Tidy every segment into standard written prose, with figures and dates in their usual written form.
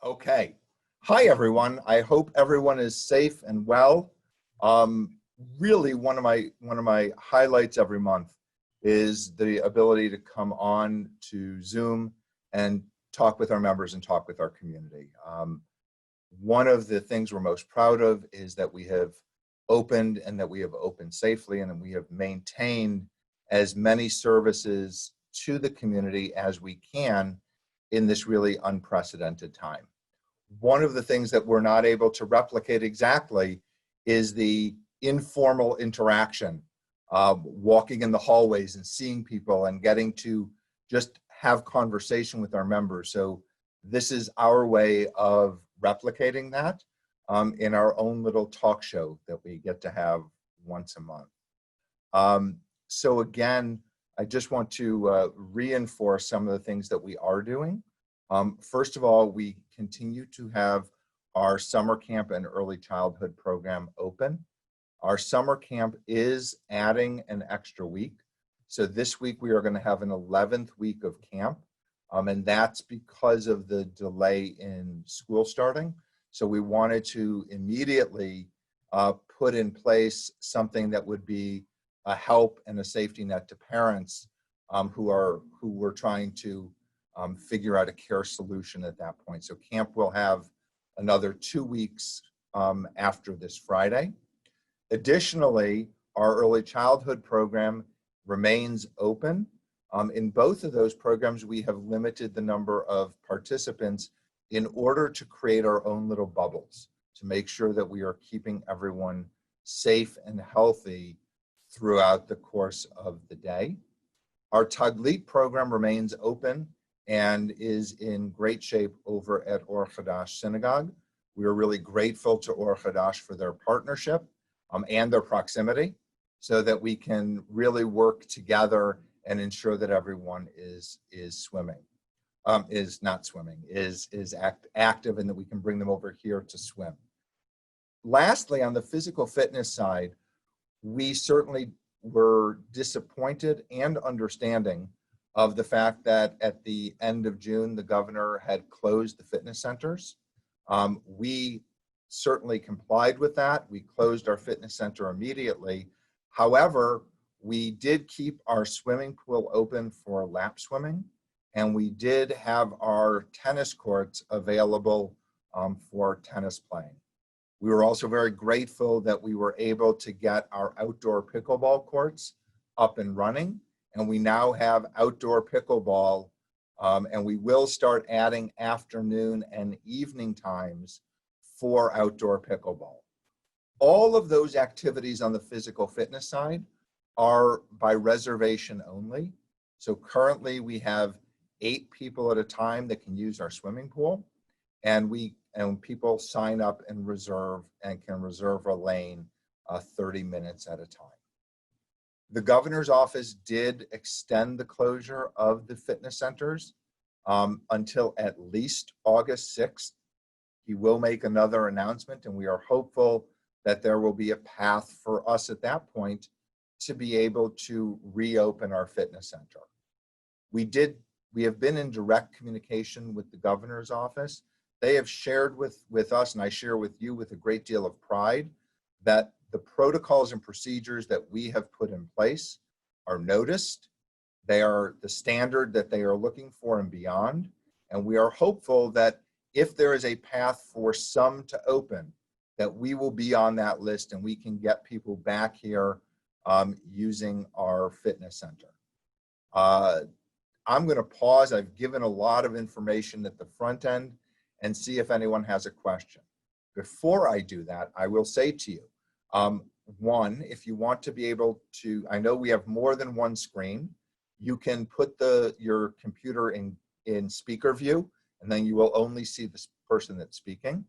Okay. Hi, everyone. I hope everyone is safe and well. Really, one of my highlights every month is the ability to come on to Zoom and talk with our members and talk with our community. One of the things we're most proud of is that we have opened and that we have opened safely and that we have maintained as many services to the community as we can in this really unprecedented time. One of the things that we're not able to replicate exactly is the informal interaction, walking in the hallways and seeing people and getting to just have conversation with our members. So this is our way of replicating that in our own little talk show that we get to have once a month. So again, I just want to reinforce some of the things that we are doing. First of all, we continue to have our summer camp and early childhood program open. Our summer camp is adding an extra week. So this week we are going to have an 11th week of camp. And that's because of the delay in school starting. So we wanted to immediately put in place something that would be a help and a safety net to parents who were trying to figure out a care solution at that point. So camp will have another 2 weeks after this Friday. Additionally, our early childhood program remains open. In both of those programs, we have limited the number of participants in order to create our own little bubbles to make sure that we are keeping everyone safe and healthy throughout the course of the day. Our Taglit program remains open and is in great shape over at Or Hadash Synagogue. We are really grateful to Or Hadash for their partnership and their proximity so that we can really work together and ensure that everyone is active and that we can bring them over here to swim. Lastly, on the physical fitness side, we certainly were disappointed and understanding of the fact that at the end of June, the governor had closed the fitness centers. We certainly complied with that. We closed our fitness center immediately. However, we did keep our swimming pool open for lap swimming, and we did have our tennis courts available for tennis playing. We were also very grateful that we were able to get our outdoor pickleball courts up and running. And we now have outdoor pickleball, and we will start adding afternoon and evening times for outdoor pickleball. All of those activities on the physical fitness side are by reservation only. So currently we have 8 people at a time that can use our swimming pool, and people sign up and can reserve a lane 30 minutes at a time. The governor's office did extend the closure of the fitness centers until at least August 6th. He will make another announcement, and we are hopeful that there will be a path for us at that point to be able to reopen our fitness center. We have been in direct communication with the governor's office. They have shared with us, and I share with you with a great deal of pride, that the protocols and procedures that we have put in place are noticed. They are the standard that they are looking for and beyond. And we are hopeful that if there is a path for some to open, that we will be on that list and we can get people back here using our fitness center. I'm going to pause. I've given a lot of information at the front end and see if anyone has a question. Before I do that, I will say to you, one, if you want to be able to, I know we have more than one screen, you can put your computer in speaker view, and then you will only see the person that's speaking.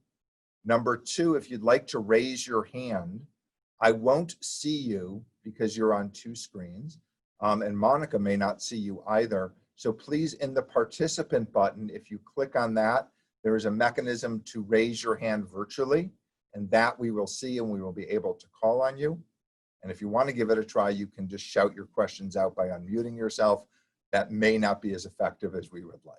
Number two, if you'd like to raise your hand, I won't see you because you're on 2 screens, and Monica may not see you either. So please, in the participant button, if you click on that, there is a mechanism to raise your hand virtually, and that we will see and we will be able to call on you. And if you want to give it a try, you can just shout your questions out by unmuting yourself. That may not be as effective as we would like.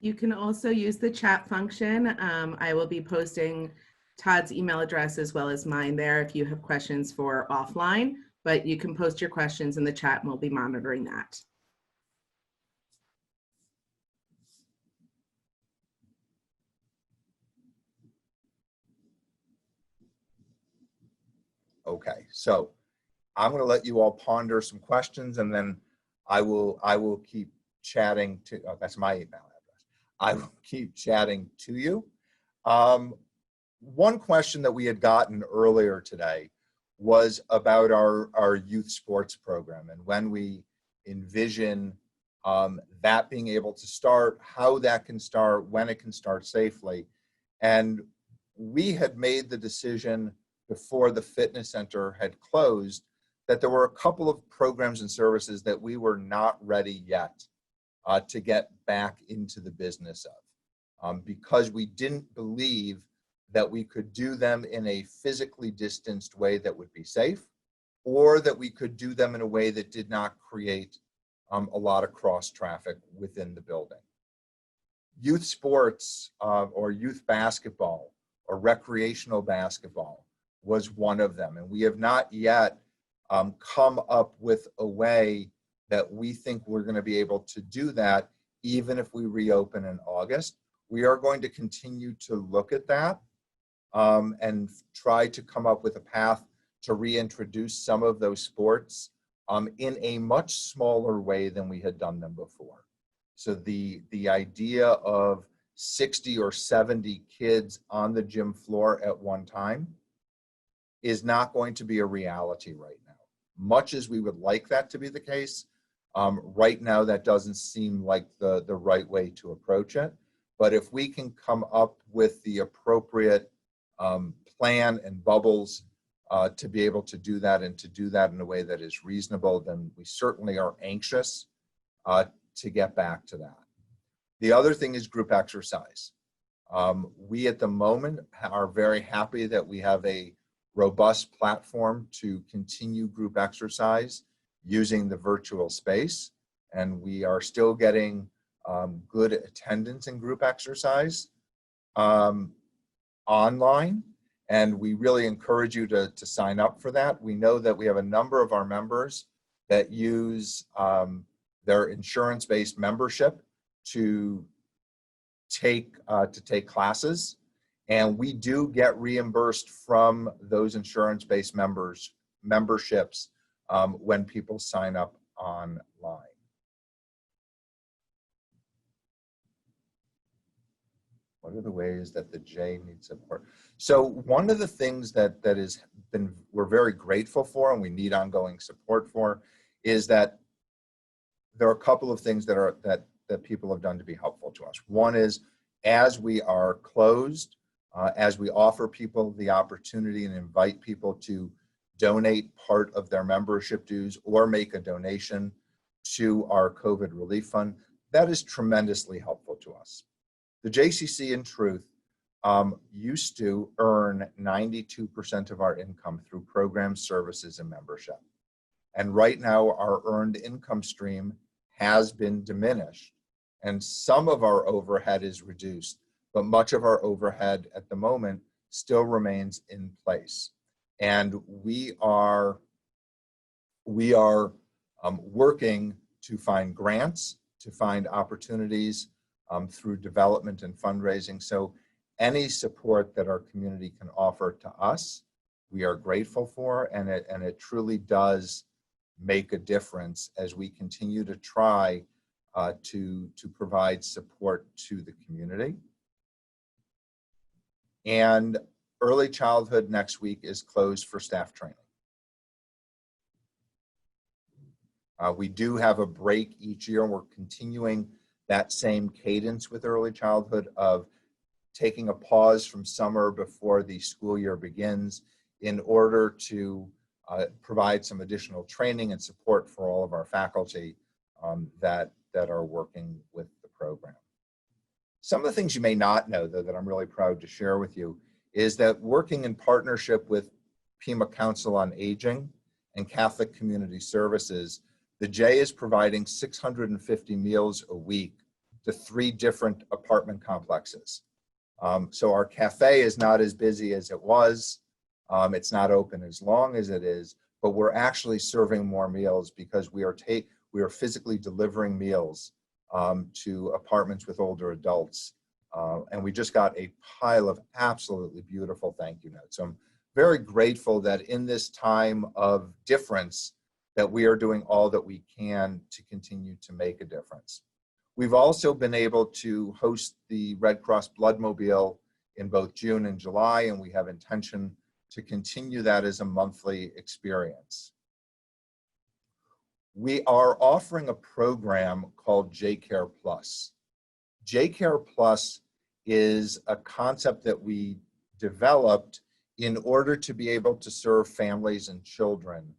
You can also use the chat function. I will be posting Todd's email address as well as mine there if you have questions for offline, but you can post your questions in the chat and we'll be monitoring that. Okay, so I'm going to let you all ponder some questions, and then I will keep chatting to. Oh, that's my email address. I will keep chatting to you. One question that we had gotten earlier today was about our youth sports program and when we envision that being able to start, how that can start, when it can start safely. And we had made the decision before the fitness center had closed that there were a couple of programs and services that we were not ready yet to get back into the business of, because we didn't believe that we could do them in a physically distanced way that would be safe, or that we could do them in a way that did not create a lot of cross traffic within the building. Youth sports or youth basketball or recreational basketball was one of them. And we have not yet come up with a way that we think we're going to be able to do that even if we reopen in August. We are going to continue to look at that and try to come up with a path to reintroduce some of those sports in a much smaller way than we had done them before. So the idea of 60 or 70 kids on the gym floor at one time is not going to be a reality right now. Much as we would like that to be the case, right now that doesn't seem like the right way to approach it. But if we can come up with the appropriate plan and bubbles to be able to do that, and to do that in a way that is reasonable, then we certainly are anxious to get back to that. The other thing is group exercise. We at the moment are very happy that we have a robust platform to continue group exercise using the virtual space, and we are still getting good attendance in group exercise online, and we really encourage you to sign up for that. We know that we have a number of our members that use their insurance-based membership to take classes, and we do get reimbursed from those insurance-based memberships when people sign up online. What are the ways that the J needs support? So one of the things that we're very grateful for and we need ongoing support for is that there are a couple of things that people have done to be helpful to us. One is, as we are closed, as we offer people the opportunity and invite people to donate part of their membership dues or make a donation to our COVID relief fund, that is tremendously helpful to us. The JCC, in truth, used to earn 92% of our income through programs, services, and membership. And right now, our earned income stream has been diminished, and some of our overhead is reduced, but much of our overhead at the moment still remains in place. And we are working to find grants, to find opportunities through development and fundraising. So any support that our community can offer to us, we are grateful for, and it truly does make a difference as we continue to try to provide support to the community. And early childhood next week is closed for staff training. We do have a break each year, and we're continuing that same cadence with early childhood of taking a pause from summer before the school year begins in order to provide some additional training and support for all of our faculty that are working with the program. Some of the things you may not know, though, that I'm really proud to share with you is that working in partnership with Pima Council on Aging and Catholic Community Services, the J is providing 650 meals a week the 3 different apartment complexes. So our cafe is not as busy as it was. It's not open as long as it is, but we're actually serving more meals because we are physically delivering meals to apartments with older adults. And we just got a pile of absolutely beautiful thank you notes. So I'm very grateful that in this time of difference that we are doing all that we can to continue to make a difference. We've also been able to host the Red Cross Blood Mobile in both June and July, and we have intention to continue that as a monthly experience. We are offering a program called J-Care Plus. J-Care Plus is a concept that we developed in order to be able to serve families and children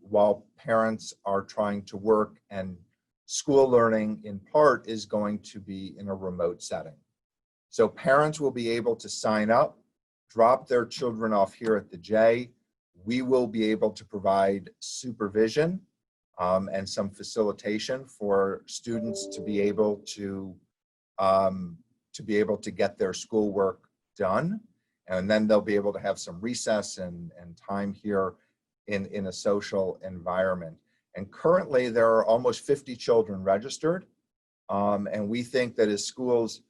while parents are trying to work, and school learning in part is going to be in a remote setting. So parents will be able to sign up, drop their children off here at the J. We will be able to provide supervision and some facilitation for students to be able to get their schoolwork done. And then they'll be able to have some recess and time here in a social environment. And currently there are almost 50 children registered. And we think that as schools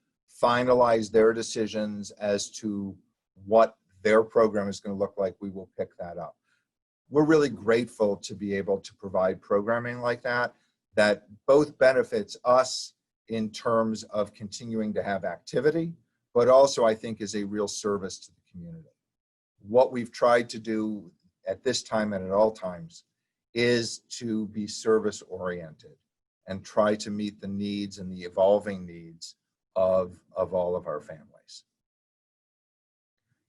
finalize their decisions as to what their program is going to look like, we will pick that up. We're really grateful to be able to provide programming like that, that both benefits us in terms of continuing to have activity, but also I think is a real service to the community. What we've tried to do at this time and at all times is to be service oriented and try to meet the needs and the evolving needs of all of our families.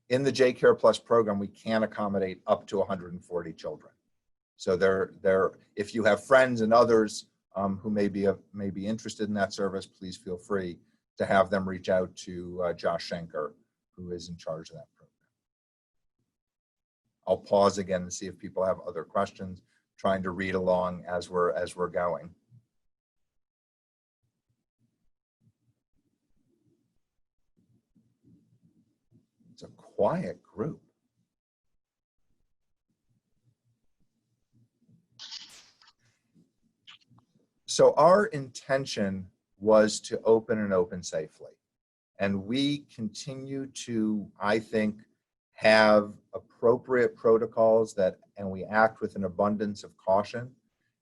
In the J-Care Plus program, we can accommodate up to 140 children. So if you have friends and others who may be interested in that service, please feel free to have them reach out to Josh Schenker, who is in charge of that program. I'll pause again and see if people have other questions, trying to read along as we're going. It's a quiet group. So our intention was to open and open safely. And we continue to, I think, have appropriate protocols and we act with an abundance of caution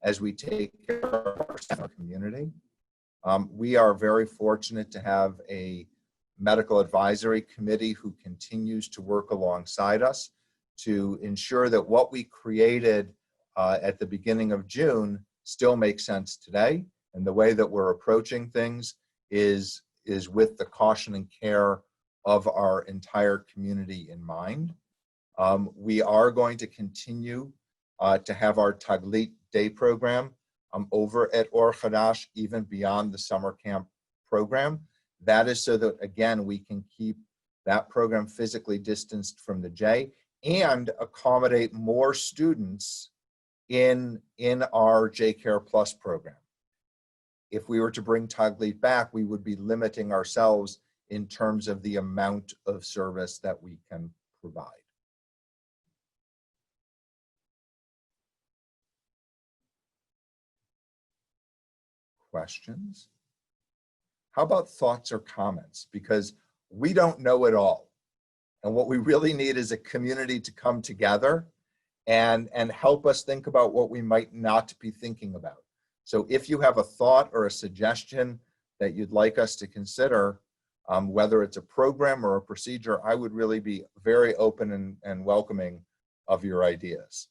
as we take care of our community. We are very fortunate to have a medical advisory committee who continues to work alongside us to ensure that what we created at the beginning of June still makes sense today. And the way that we're approaching things is with the caution and care of our entire community in mind. We are going to continue to have our Taglit Day program over at Or Hadash, even beyond the summer camp program. That is so that, again, we can keep that program physically distanced from the J and accommodate more students in our J-Care Plus program. If we were to bring Taglit back, we would be limiting ourselves in terms of the amount of service that we can provide. Questions? How about thoughts or comments? Because we don't know it all. And what we really need is a community to come together and help us think about what we might not be thinking about. So if you have a thought or a suggestion that you'd like us to consider, whether it's a program or a procedure, I would really be very open and welcoming of your ideas.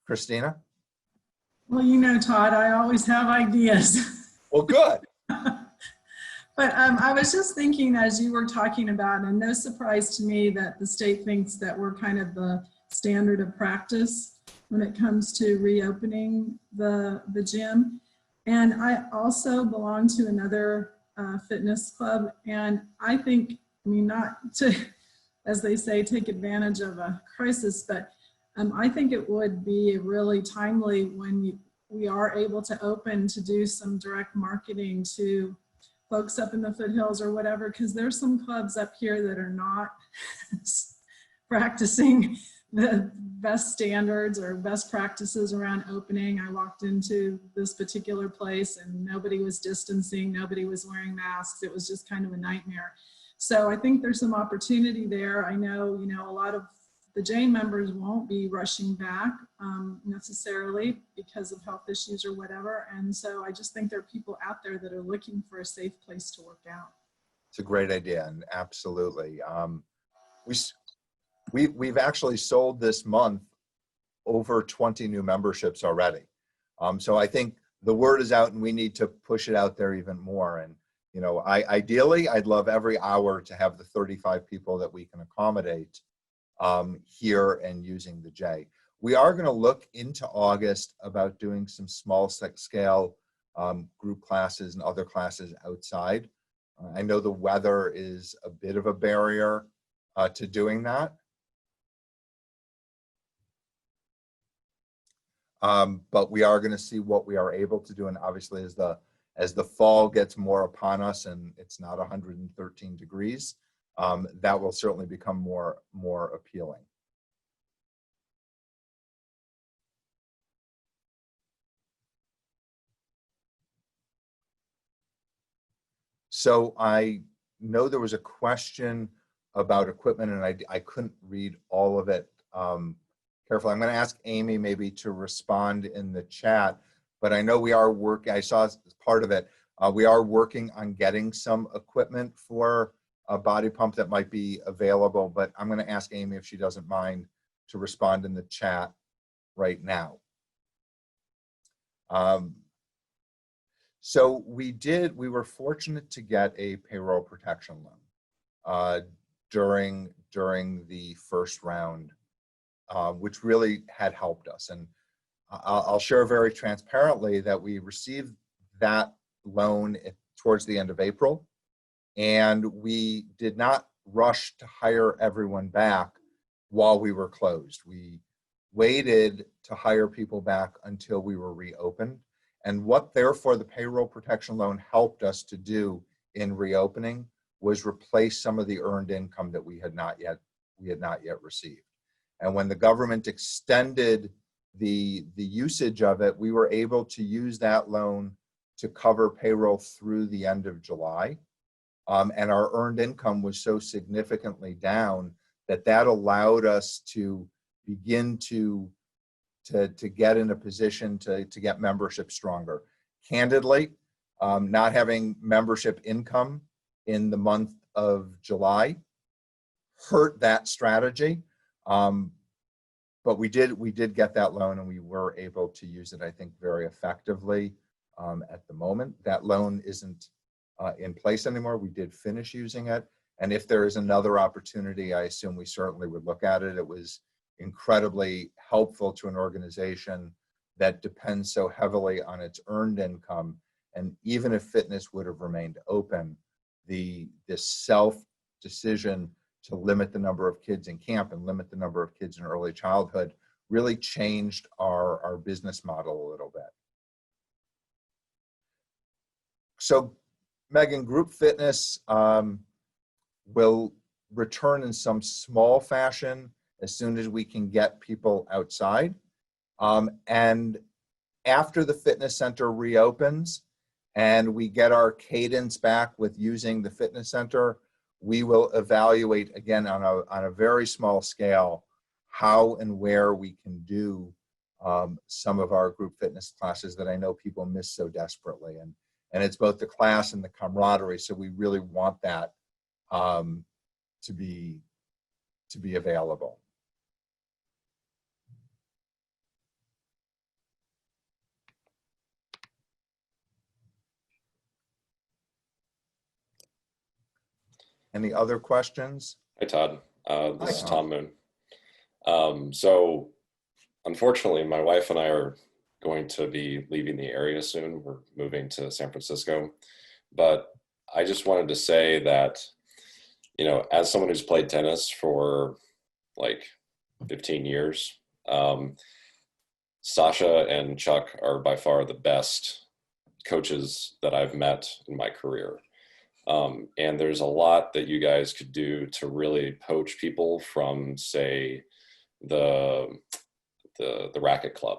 Christina? Well, you know, Todd, I always have ideas. Well, good. But I was just thinking as you were talking about, and no surprise to me that the state thinks that we're kind of the standard of practice when it comes to reopening the gym. And I also belong to another fitness club. And I think, I mean, not to as they say, take advantage of a crisis. But I think it would be really timely when we are able to open to do some direct marketing to folks up in the foothills or whatever, because there's some clubs up here that are not practicing the best standards or best practices around opening. I walked into this particular place and nobody was distancing, nobody was wearing masks. It was just kind of a nightmare. So I think there's some opportunity there. I know, a lot of the Jane members won't be rushing back necessarily because of health issues or whatever. And so I just think there are people out there that are looking for a safe place to work out. It's a great idea, and absolutely. We've actually sold this month over 20 new memberships already. So I think the word is out and we need to push it out there even more. And, ideally, I'd love every hour to have the 35 people that we can accommodate here and using the J. We are going to look into August about doing some small scale group classes and other classes outside. I know the weather is a bit of a barrier to doing that. But we are going to see what we are able to do. And obviously as the fall gets more upon us and it's not 113 degrees, that will certainly become more appealing. So I know there was a question about equipment and I couldn't read all of it carefully. I'm going to ask Amy maybe to respond in the chat, but I know we are working, I saw part of it, we are working on getting some equipment for a body pump that might be available, but I'm going to ask Amy if she doesn't mind to respond in the chat right now. So we were fortunate to get a payroll protection loan during the first round, which really had helped us. And I'll share very transparently that we received that loan towards the end of April, and we did not rush to hire everyone back while we were closed. We waited to hire people back until we were reopened. And what therefore the payroll protection loan helped us to do in reopening was replace some of the earned income that we had not yet received. And when the government extended the usage of it, we were able to use that loan to cover payroll through the end of July. And our earned income was so significantly down that allowed us to begin to get in a position to get membership stronger. Candidly, not having membership income in the month of July hurt that strategy. But we did get that loan and we were able to use it, I think, very effectively at the moment. That loan isn't in place anymore. We did finish using it. And if there is another opportunity, I assume we certainly would look at it. It was incredibly helpful to an organization that depends so heavily on its earned income. And even if fitness would have remained open, this self-decision to limit the number of kids in camp and limit the number of kids in early childhood really changed our business model a little bit. So Megan, group fitness will return in some small fashion as soon as we can get people outside. And after the fitness center reopens and we get our cadence back with using the fitness center, we will evaluate again on a very small scale how and where we can do some of our group fitness classes that I know people miss so desperately. And it's both the class and the camaraderie, so we really want that to be available. Any other questions? Hi, Todd. This is Tom. Tom Moon. So unfortunately, my wife and I are going to be leaving the area soon. We're moving to San Francisco. But I just wanted to say that, you know, as someone who's played tennis for like 15 years, Sasha and Chuck are by far the best coaches that I've met in my career. And there's a lot that you guys could do to really poach people from, say, the racket club.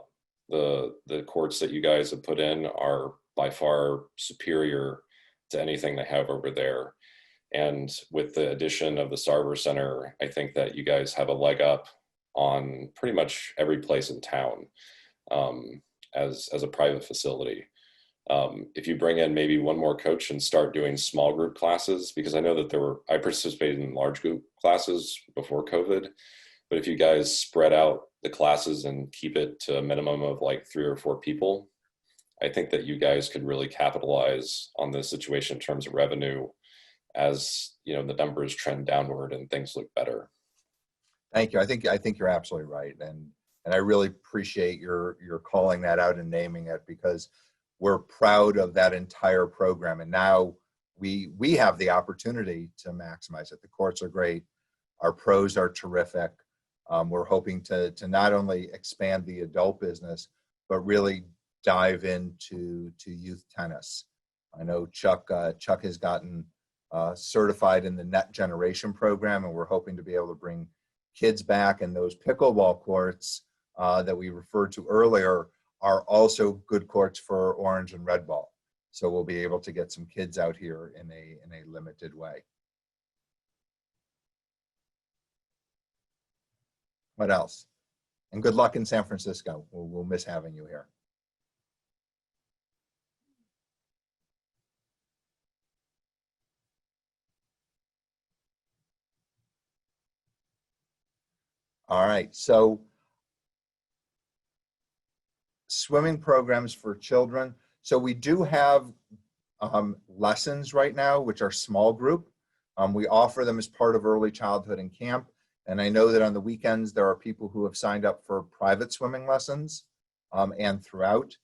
The courts that you guys have put in are by far superior to anything they have over there. And with the addition of the Sarver Center, I think that you guys have a leg up on pretty much every place in town, as a private facility. If you bring in maybe one more coach and start doing small group classes, because I know that I participated in large group classes before COVID, but if you guys spread out the classes and keep it to a minimum of like 3 or 4 people, I think that you guys could really capitalize on this situation in terms of revenue as, you know, the numbers trend downward and things look better. Thank you. I think you're absolutely right. And I really appreciate your calling that out and naming it, because we're proud of that entire program. And now we have the opportunity to maximize it. The courts are great. Our pros are terrific. We're hoping to not only expand the adult business, but really dive into youth tennis. I know Chuck has gotten certified in the Net Generation program, and we're hoping to be able to bring kids back. And those pickleball courts that we referred to earlier are also good courts for orange and red ball. So we'll be able to get some kids out here in a limited way. What else? And good luck in San Francisco. We'll miss having you here. All right, so swimming programs for children. So we do have lessons right now, which are small group. We offer them as part of early childhood and camp. And I know that on the weekends, there are people who have signed up for private swimming lessons and throughout.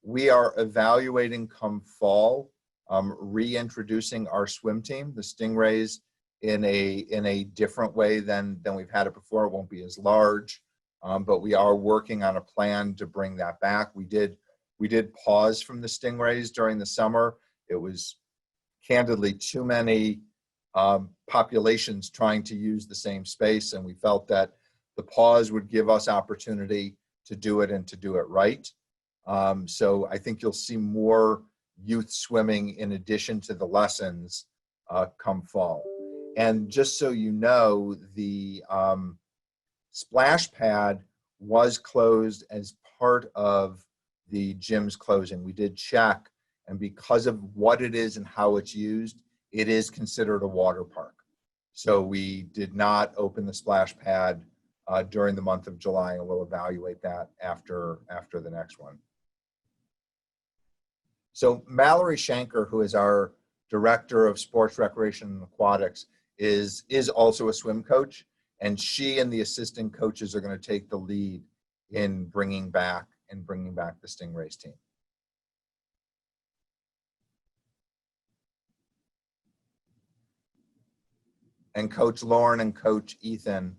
We are evaluating come fall, reintroducing our swim team, the Stingrays, in a different way than we've had it before. It won't be as large, but we are working on a plan to bring that back. We did pause from the Stingrays during the summer. It was candidly too many populations trying to use the same space, and we felt that the pause would give us opportunity to do it and to do it right. So I think you'll see more youth swimming in addition to the lessons come fall. And just so you know, the splash pad was closed as part of the gym's closing. We did check, and because of what it is and how it's used, it is considered a water park. So we did not open the splash pad during the month of July, and we'll evaluate that after the next one. So Mallory Shanker, who is our Director of Sports, Recreation, and Aquatics, is also a swim coach, and she and the assistant coaches are going to take the lead in bringing back the Stingrays team. And Coach Lauren and Coach Ethan,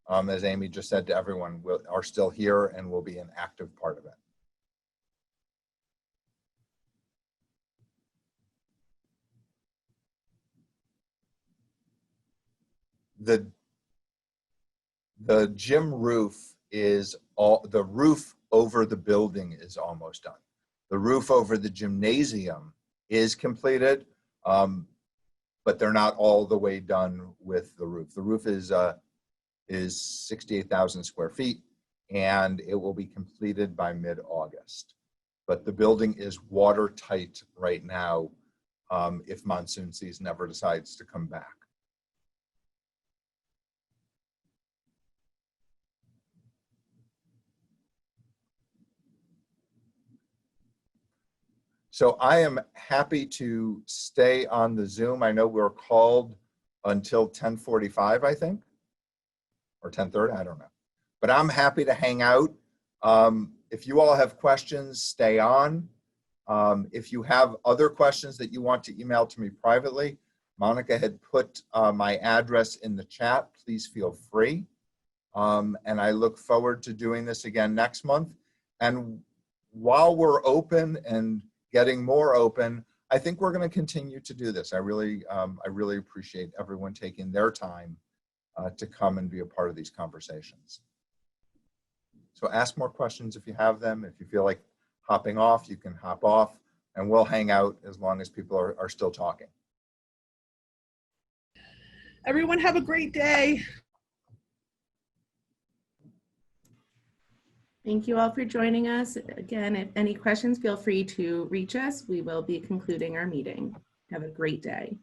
as Amy just said to everyone, are still here and will be an active part of it. The gym roof the roof over the building is almost done. The roof over the gymnasium is completed, but they're not all the way done with the roof. The roof is 68,000 square feet, and it will be completed by mid-August. But the building is watertight right now if monsoon season ever decides to come back. So I am happy to stay on the Zoom. I know we're called until 10:45, I think, or 10:30, I don't know. But I'm happy to hang out. If you all have questions, stay on. If you have other questions that you want to email to me privately, Monica had put my address in the chat. Please feel free. And I look forward to doing this again next month. And while we're open and getting more open, I think we're going to continue to do this. I really appreciate everyone taking their time to come and be a part of these conversations. So ask more questions if you have them. If you feel like hopping off, you can hop off, and we'll hang out as long as people are still talking. Everyone have a great day. Thank you all for joining us. Again, if any questions, feel free to reach us. We will be concluding our meeting. Have a great day.